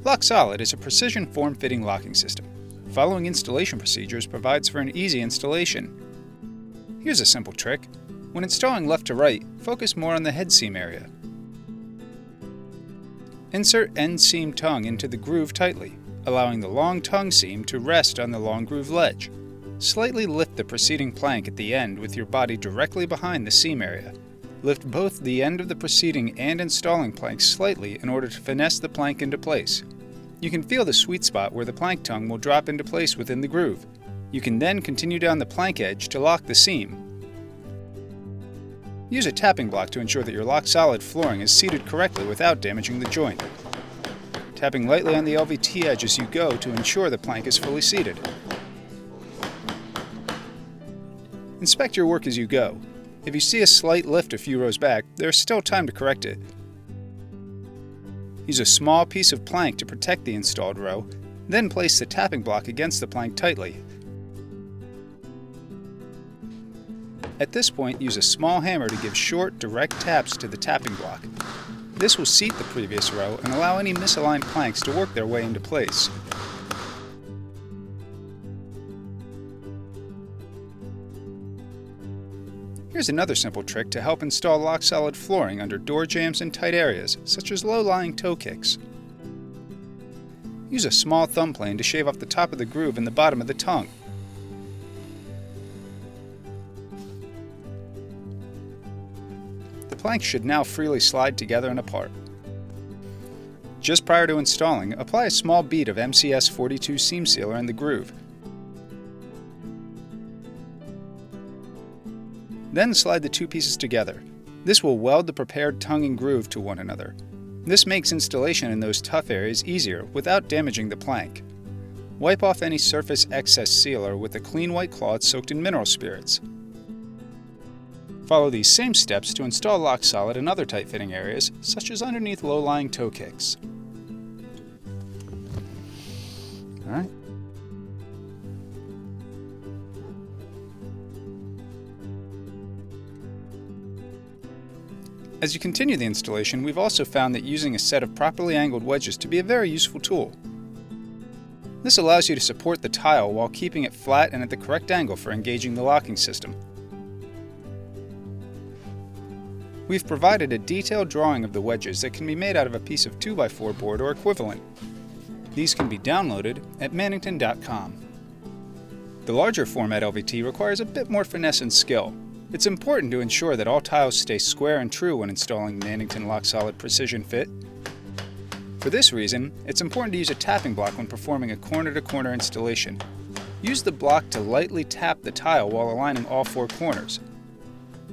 LockSolid is a precision form-fitting locking system. Following installation procedures provides for an easy installation. Here's a simple trick. When installing left to right, focus more on the head seam area. Insert end seam tongue into the groove tightly, allowing the long tongue seam to rest on the long groove ledge. Slightly lift the preceding plank at the end with your body directly behind the seam area. Lift both the end of the preceding and installing planks slightly in order to finesse the plank into place. You can feel the sweet spot where the plank tongue will drop into place within the groove. You can then continue down the plank edge to lock the seam. Use a tapping block to ensure that your LockSolid flooring is seated correctly without damaging the joint. Tapping lightly on the LVP edge as you go to ensure the plank is fully seated. Inspect your work as you go. If you see a slight lift a few rows back, there is still time to correct it. Use a small piece of plank to protect the installed row, then place the tapping block against the plank tightly. At this point, use a small hammer to give short, direct taps to the tapping block. This will seat the previous row and allow any misaligned planks to work their way into place. Here's another simple trick to help install LockSolid flooring under door jambs and tight areas, such as low-lying toe kicks. Use a small thumb plane to shave off the top of the groove and the bottom of the tongue. The planks should now freely slide together and apart. Just prior to installing, apply a small bead of MCS 42 seam sealer in the groove. Then slide the two pieces together. This will weld the prepared tongue and groove to one another. This makes installation in those tough areas easier without damaging the plank. Wipe off any surface excess sealer with a clean white cloth soaked in mineral spirits. Follow these same steps to install LockSolid in other tight-fitting areas, such as underneath low-lying toe kicks. Alright. As you continue the installation, we've also found that using a set of properly angled wedges to be a very useful tool. This allows you to support the tile while keeping it flat and at the correct angle for engaging the locking system. We've provided a detailed drawing of the wedges that can be made out of a piece of 2x4 board or equivalent. These can be downloaded at Mannington.com. The larger format LVT requires a bit more finesse and skill. It's important to ensure that all tiles stay square and true when installing Mannington LockSolid Precision Fit. For this reason, it's important to use a tapping block when performing a corner-to-corner installation. Use the block to lightly tap the tile while aligning all four corners.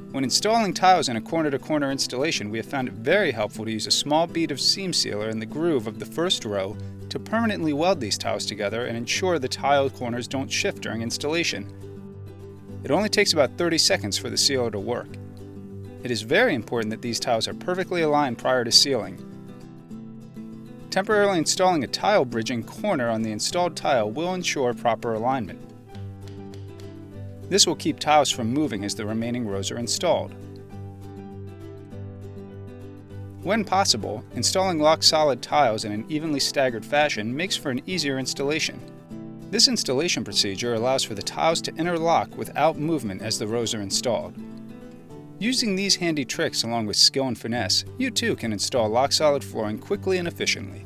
When installing tiles in a corner-to-corner installation, we have found it very helpful to use a small bead of seam sealer in the groove of the first row to permanently weld these tiles together and ensure the tile corners don't shift during installation. It only takes about 30 seconds for the sealer to work. It is very important that these tiles are perfectly aligned prior to sealing. Temporarily installing a tile bridging corner on the installed tile will ensure proper alignment. This will keep tiles from moving as the remaining rows are installed. When possible, installing LockSolid tiles in an evenly staggered fashion makes for an easier installation. This installation procedure allows for the tiles to interlock without movement as the rows are installed. Using these handy tricks along with skill and finesse, you too can install LockSolid flooring quickly and efficiently.